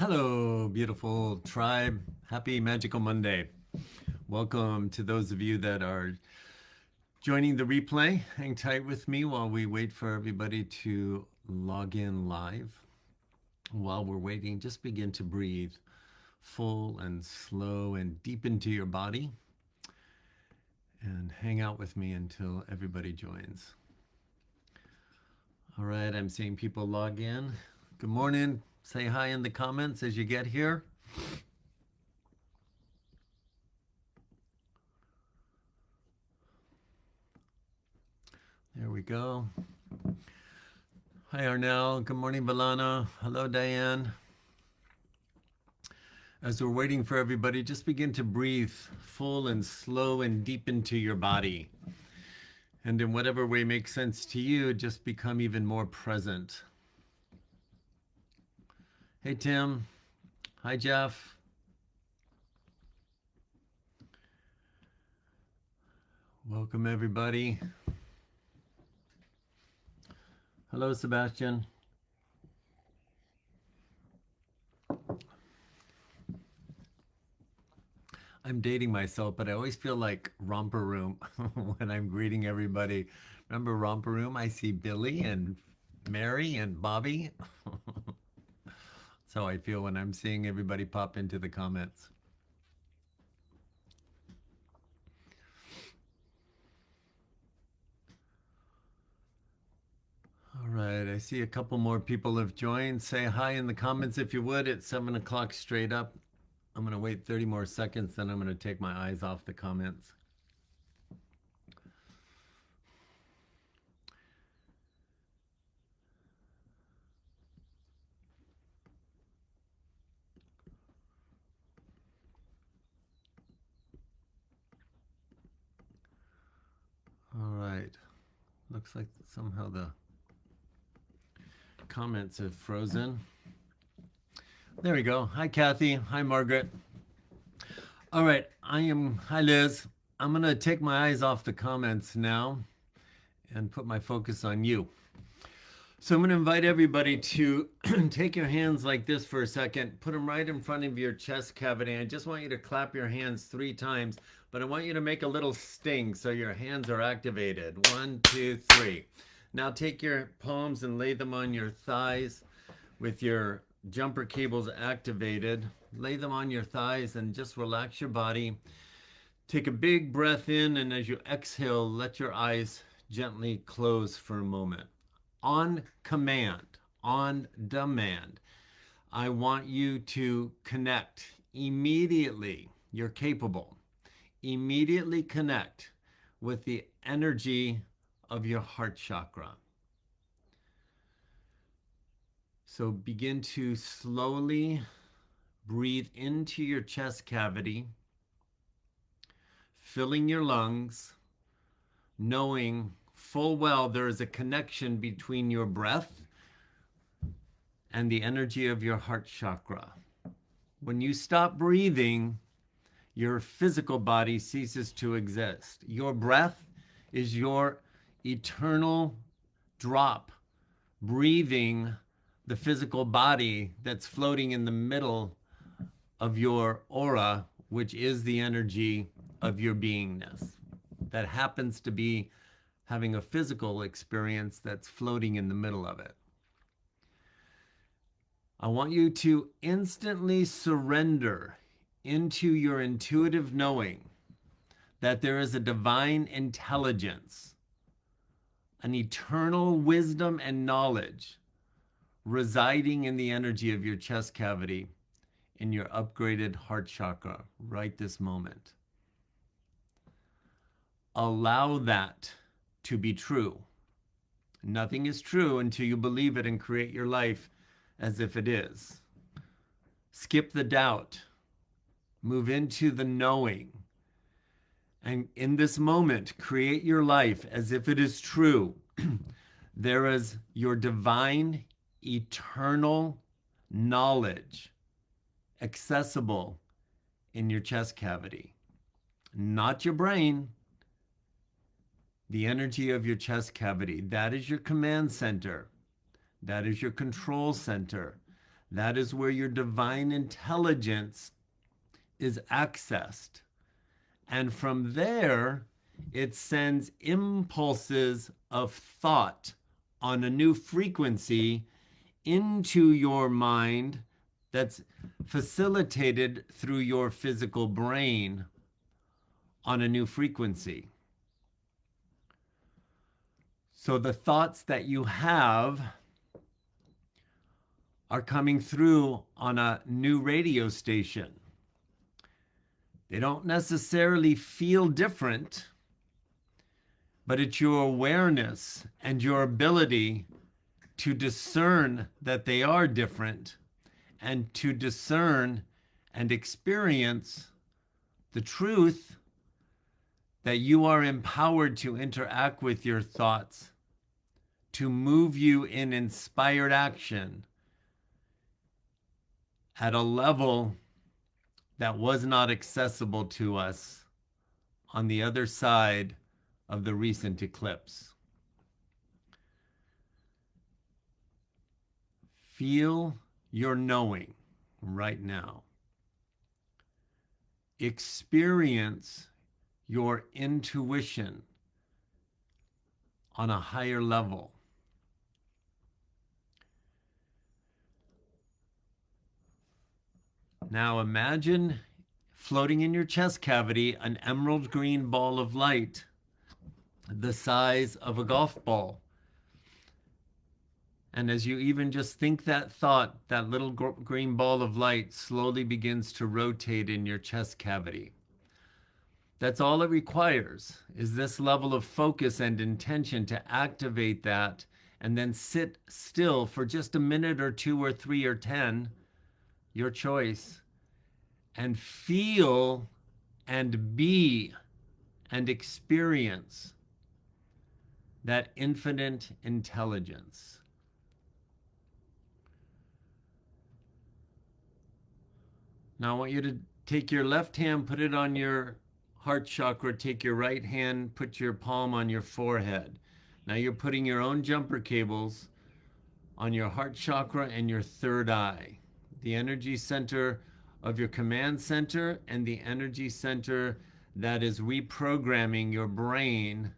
Hello, beautiful tribe. Happy Magical Monday. Welcome to those of you that are joining the replay. Hang tight with me while we wait for everybody to log in live. While we're waiting, just begin to breathe full and slow and deep into your body and hang out with me until everybody joins. All right, I'm seeing people log in. Good morning. Say hi in the comments as you get here. There we go. Hi, Arnell. Good morning, Valana. Hello, Diane. As we're waiting for everybody, just begin to breathe full and slow and deep into your body. And in whatever way makes sense to you, just become even more present. Hey, Tim. Hi, Jeff. Welcome, everybody. Hello, Sebastian. I'm dating myself, but I always feel like Romper Room when I'm greeting everybody. Remember Romper Room? I see Billy and Mary and Bobby. That's how I feel when I'm seeing everybody pop into the comments. All right, I see a couple more people have joined. Say hi in the comments if you would. It's 7 o'clock straight up. I'm going to wait 30 more seconds, then I'm going to take my eyes off the comments. All right. Looks like somehow the comments have frozen. There we go. Hi, Kathy. Hi, Margaret. All right. Hi, Liz. I'm going to take my eyes off the comments now and put my focus on you. So I'm going to invite everybody to take your hands like this for a second, put them right in front of your chest cavity. I just want you to clap your hands 3 times, but I want you to make a little sting so your hands are activated. 1, 2, 3. Now take your palms and lay them on your thighs with your jumper cables activated. Lay them on your thighs and just relax your body. Take a big breath in, and as you exhale, let your eyes gently close for a moment. On command, on demand, I want you to connect immediately. You're capable. Immediately connect with the energy of your heart chakra. So begin to slowly breathe into your chest cavity, filling your lungs, knowing full well there is a connection between your breath and the energy of your heart chakra. When you stop breathing, your physical body ceases to exist. Your breath is your eternal drop, breathing the physical body that's floating in the middle of your aura, which is the energy of your beingness. That happens to be having a physical experience that's floating in the middle of it. I want you to instantly surrender into your intuitive knowing that there is a divine intelligence, an eternal wisdom and knowledge residing in the energy of your chest cavity in your upgraded heart chakra right this moment. Allow that to be true. Nothing is true until you believe it and create your life as if it is. Skip the doubt. Move into the knowing. And in this moment, create your life as if it is true. There is your divine, eternal knowledge accessible in your chest cavity. Not your brain. The energy of your chest cavity. That is your command center. That is your control center. That is where your divine intelligence is accessed. And from there, it sends impulses of thought on a new frequency into your mind that's facilitated through your physical brain on a new frequency. So the thoughts that you have are coming through on a new radio station. They don't necessarily feel different, but it's your awareness and your ability to discern that they are different and to discern and experience the truth that you are empowered to interact with your thoughts, to move you in inspired action at a level that was not accessible to us on the other side of the recent eclipse. Feel your knowing right now. Experience your intuition on a higher level. Now imagine floating in your chest cavity an emerald green ball of light the size of a golf ball. And as you even just think that thought, that little green ball of light slowly begins to rotate in your chest cavity. That's all it requires, is this level of focus and intention to activate that and then sit still for just a minute or 2 or 3 or 10, your choice, and feel and be and experience that infinite intelligence. Now I want you to take your left hand, put it on your heart chakra, take your right hand, put your palm on your forehead. Now you're putting your own jumper cables on your heart chakra and your third eye, the energy center of your command center and the energy center that is reprogramming your brain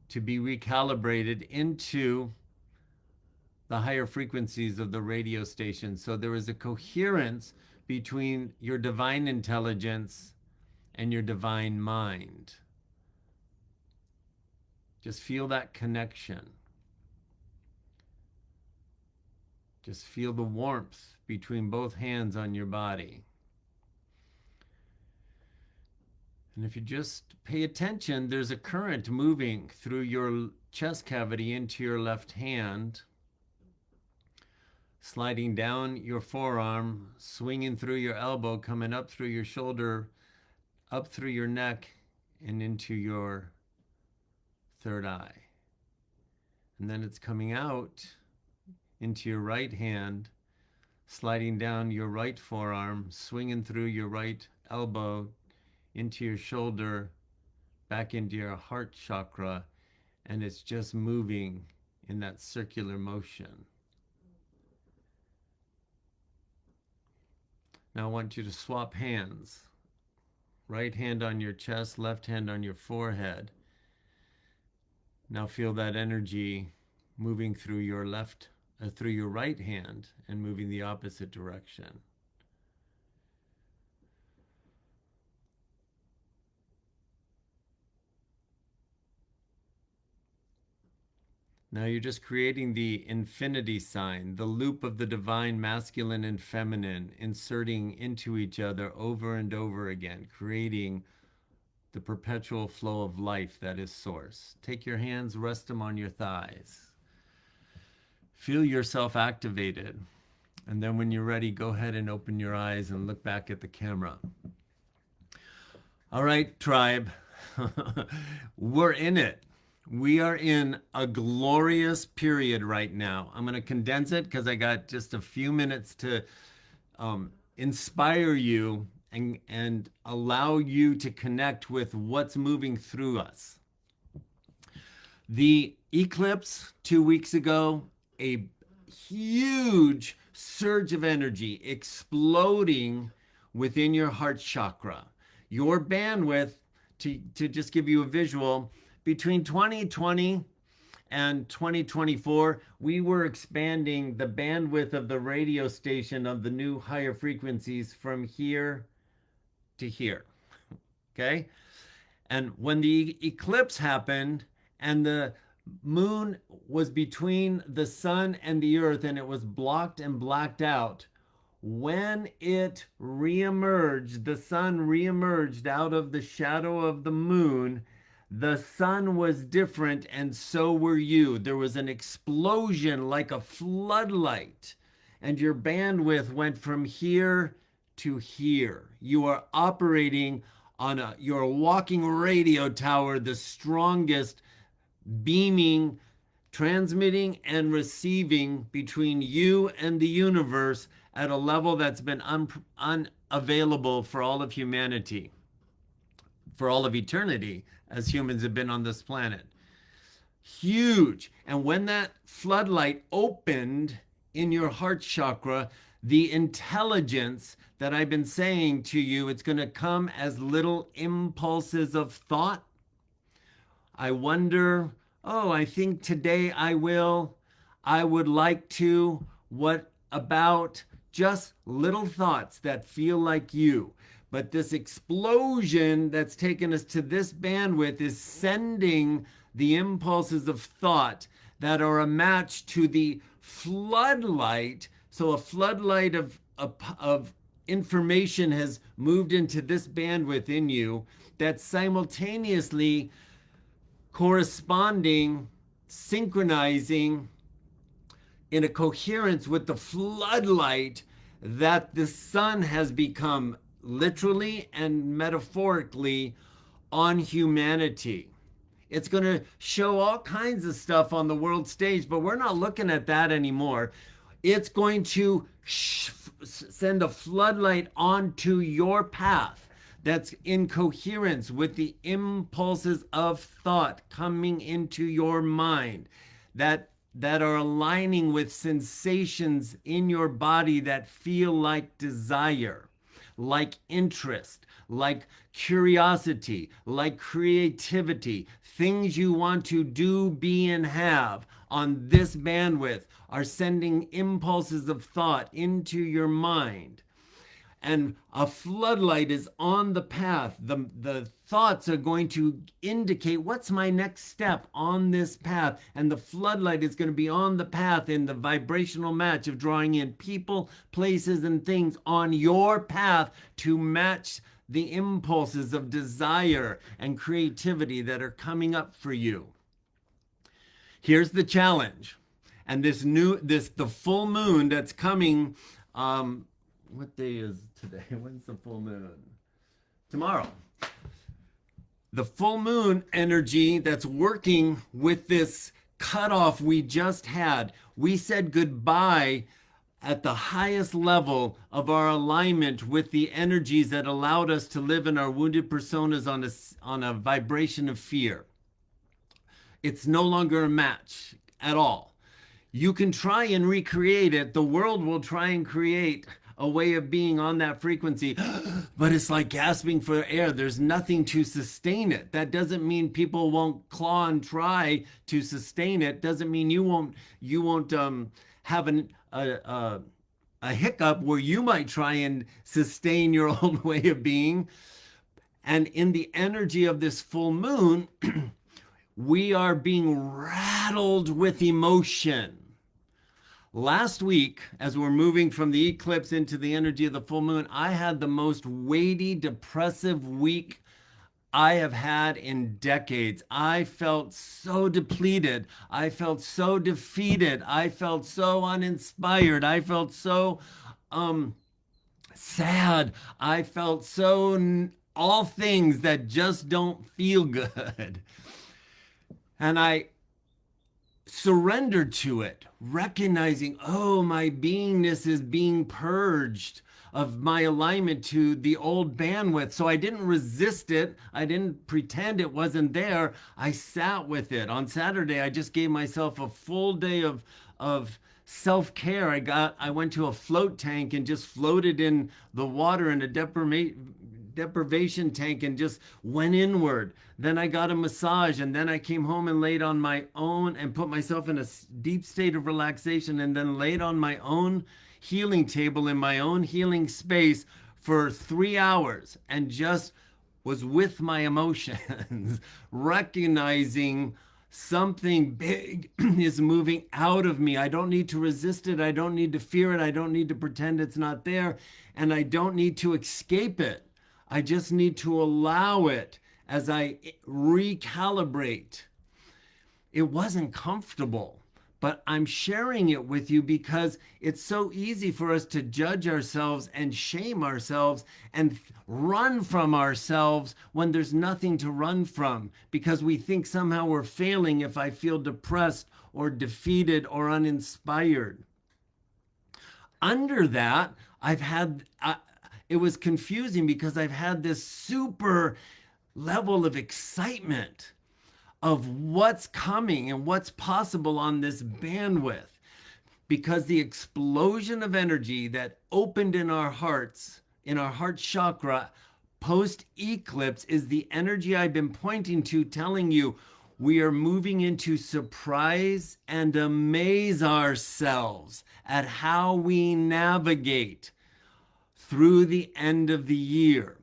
to be recalibrated into the higher frequencies of the radio station. So there is a coherence between your divine intelligence and your divine mind. Just feel that connection. Just feel the warmth between both hands on your body. And if you just pay attention, there's a current moving through your chest cavity into your left hand, sliding down your forearm, swinging through your elbow, coming up through your shoulder, up through your neck, and into your third eye. And then it's coming out into your right hand, sliding down your right forearm, swinging through your right elbow, into your shoulder, back into your heart chakra, and it's just moving in that circular motion. Now I want you to swap hands. Right hand on your chest, left hand on your forehead. Now feel that energy moving through your through your right hand and moving the opposite direction. Now you're just creating the infinity sign, the loop of the divine masculine and feminine, inserting into each other over and over again, creating the perpetual flow of life that is source. Take your hands, rest them on your thighs. Feel yourself activated. And then when you're ready, go ahead and open your eyes and look back at the camera. All right, tribe, we're in it. We are in a glorious period right now. I'm going to condense it because I got just a few minutes to inspire you and allow you to connect with what's moving through us. The eclipse 2 weeks ago, a huge surge of energy exploding within your heart chakra. Your bandwidth, to just give you a visual, between 2020 and 2024, we were expanding the bandwidth of the radio station of the new higher frequencies from here to here. Okay? And when the eclipse happened and the moon was between the sun and the earth and it was blocked and blacked out, when it reemerged, the sun reemerged out of the shadow of the moon, the sun was different and so were you. There was an explosion like a floodlight, and your bandwidth went from here to here. You are operating on you're a walking radio tower, the strongest beaming, transmitting and receiving between you and the universe at a level that's been unavailable for all of humanity, for all of eternity, as humans have been on this planet. Huge. And when that floodlight opened in your heart chakra, the intelligence that I've been saying to you, it's going to come as little impulses of thought. I wonder, oh, I think today I would like to, what about, just little thoughts that feel like you. But this explosion that's taken us to this bandwidth is sending the impulses of thought that are a match to the floodlight. So a floodlight of information has moved into this bandwidth in you that's simultaneously corresponding, synchronizing in a coherence with the floodlight that the sun has become literally and metaphorically on humanity. It's going to show all kinds of stuff on the world stage, but we're not looking at that anymore. It's going to send a floodlight onto your path that's in coherence with the impulses of thought coming into your mind that are aligning with sensations in your body that feel like desire, like interest, like curiosity, like creativity. Things you want to do, be, and have on this bandwidth are sending impulses of thought into your mind. And a floodlight is on the path. The thoughts are going to indicate what's my next step on this path. And the floodlight is going to be on the path in the vibrational match of drawing in people, places, and things on your path to match the impulses of desire and creativity that are coming up for you. Here's the challenge. And the full moon that's coming, what day is today? When's the full moon? Tomorrow. The full moon energy that's working with this cutoff we just had. We said goodbye at the highest level of our alignment with the energies that allowed us to live in our wounded personas on a vibration of fear. It's no longer a match at all. You can try and recreate it. The world will try and create a way of being on that frequency, but it's like gasping for air. There's nothing to sustain it. That doesn't mean people won't claw and try to sustain it. Doesn't mean you won't have a hiccup where you might try and sustain your own way of being. And in the energy of this full moon, we are being rattled with emotion. Last week, as we're moving from the eclipse into the energy of the full moon, I had the most weighty, depressive week I have had in decades. I felt so depleted. I felt so defeated. I felt so uninspired. I felt so sad. I felt so all things that just don't feel good. And I surrendered to it, recognizing, oh, my beingness is being purged of my alignment to the old bandwidth. So I didn't resist it. I didn't pretend it wasn't there. I sat with it. On Saturday, I just gave myself a full day of self-care. I went to a float tank and just floated in the water in a deprivation tank and just went inward. Then I got a massage, and then I came home and laid on my own and put myself in a deep state of relaxation, and then laid on my own healing table in my own healing space for 3 hours and just was with my emotions, recognizing something big is moving out of me. I don't need to resist it. I don't need to fear it. I don't need to pretend it's not there. And I don't need to escape it. I just need to allow it as I recalibrate. It wasn't comfortable, but I'm sharing it with you because it's so easy for us to judge ourselves and shame ourselves and run from ourselves when there's nothing to run from, because we think somehow we're failing if I feel depressed or defeated or uninspired. Under that, it was confusing because I've had this super level of excitement of what's coming and what's possible on this bandwidth, because the explosion of energy that opened in our hearts, in our heart chakra, post eclipse, is the energy I've been pointing to, telling you we are moving into surprise and amaze ourselves at how we navigate through the end of the year.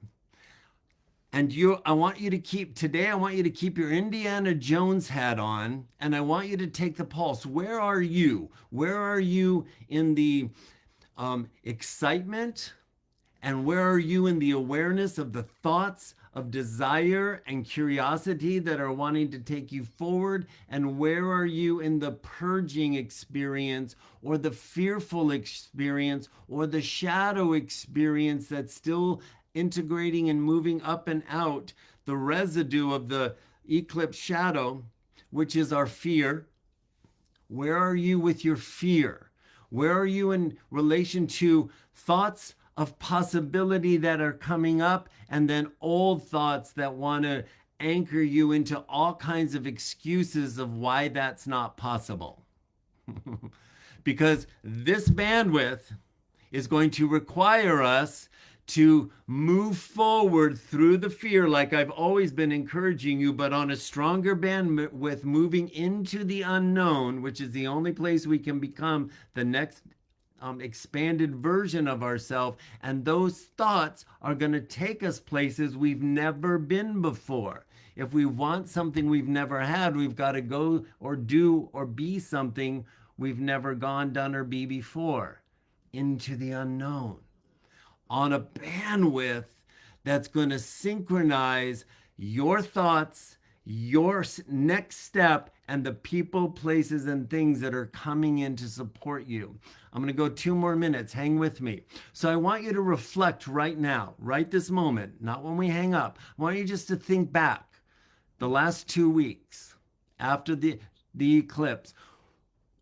And I want you to keep your Indiana Jones hat on, and I want you to take the pulse. Where are you? Where are you in the excitement? And where are you in the awareness of the thoughts of desire and curiosity that are wanting to take you forward? And where are you in the purging experience, or the fearful experience, or the shadow experience that's still integrating and moving up and out the residue of the eclipse shadow, which is our fear? Where are you with your fear? Where are you in relation to thoughts of possibility that are coming up, and then old thoughts that want to anchor you into all kinds of excuses of why that's not possible? Because this bandwidth is going to require us to move forward through the fear, like I've always been encouraging you, but on a stronger bandwidth, moving into the unknown, which is the only place we can become the next expanded version of ourselves. And those thoughts are going to take us places we've never been before. If we want something we've never had, we've got to go or do or be something we've never gone, done, or be before, into the unknown, on a bandwidth that's going to synchronize your thoughts, your next step, and the people, places, and things that are coming in to support you. I'm going to go 2 more minutes. Hang with me. So I want you to reflect right now, right this moment, not when we hang up. I want you just to think back the last 2 weeks after the eclipse.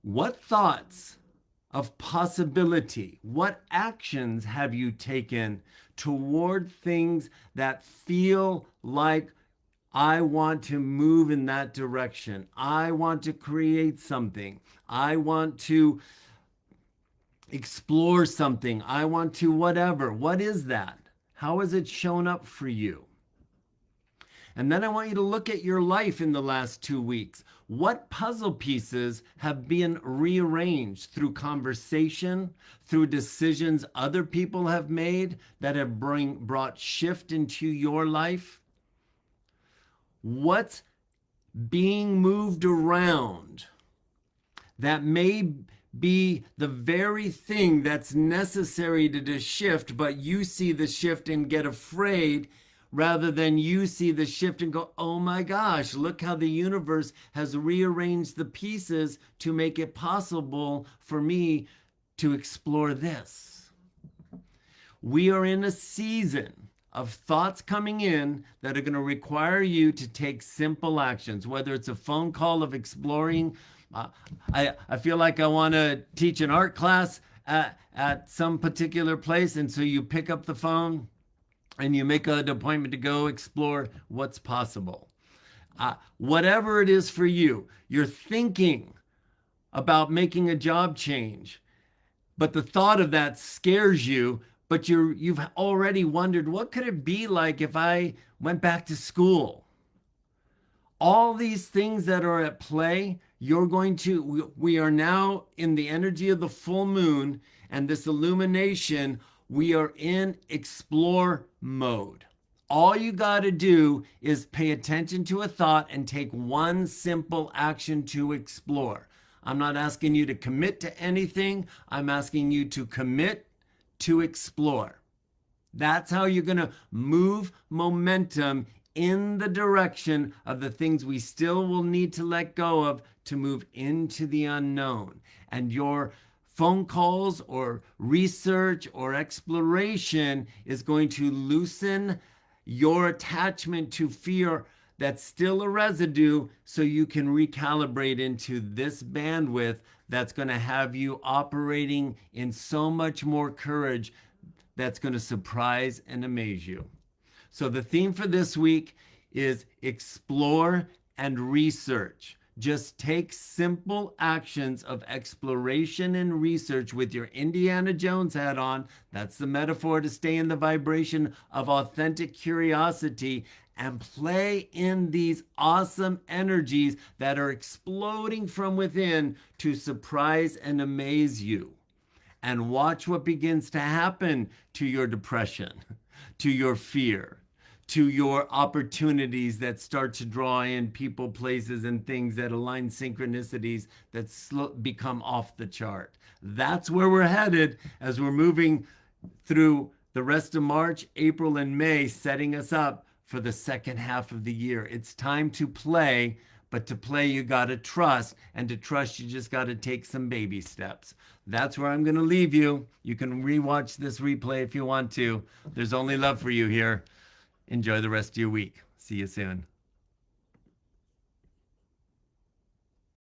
What thoughts of possibility, what actions have you taken toward things that feel like, I want to move in that direction, I want to create something, I want to explore something, I want to whatever? What is that? How has it shown up for you? And then I want you to look at your life in the last 2 weeks. What puzzle pieces have been rearranged through conversation, through decisions other people have made that have brought shift into your life? What's being moved around that may be the very thing that's necessary to shift, but you see the shift and get afraid, rather than you see the shift and go, oh my gosh, look how the universe has rearranged the pieces to make it possible for me to explore this. We are in a season of thoughts coming in that are going to require you to take simple actions, whether it's a phone call of exploring. I feel like I want to teach an art class at some particular place, and so you pick up the phone and you make an appointment to go explore what's possible. Whatever it is for you, you're thinking about making a job change, but the thought of that scares you, but you've already wondered, what could it be like if I went back to school? All these things that are at play, we are now in the energy of the full moon and this illumination. We are in explore mode. All you got to do is pay attention to a thought and take one simple action to explore. I'm not asking you to commit to anything. I'm asking you to commit to explore. That's how you're going to move momentum in the direction of the things we still will need to let go of to move into the unknown. And your phone calls or research or exploration is going to loosen your attachment to fear that's still a residue, so you can recalibrate into this bandwidth that's going to have you operating in so much more courage that's going to surprise and amaze you. So the theme for this week is explore and research. Just take simple actions of exploration and research with your Indiana Jones hat on. That's the metaphor to stay in the vibration of authentic curiosity and play in these awesome energies that are exploding from within to surprise and amaze you. And watch what begins to happen to your depression, to your fear, to your opportunities that start to draw in people, places, and things that align synchronicities that become off the chart. That's where we're headed as we're moving through the rest of March, April, and May, setting us up for the second half of the year. It's time to play, but to play, you got to trust. And to trust, you just got to take some baby steps. That's where I'm going to leave you. You can rewatch this replay if you want to. There's only love for you here. Enjoy the rest of your week. See you soon.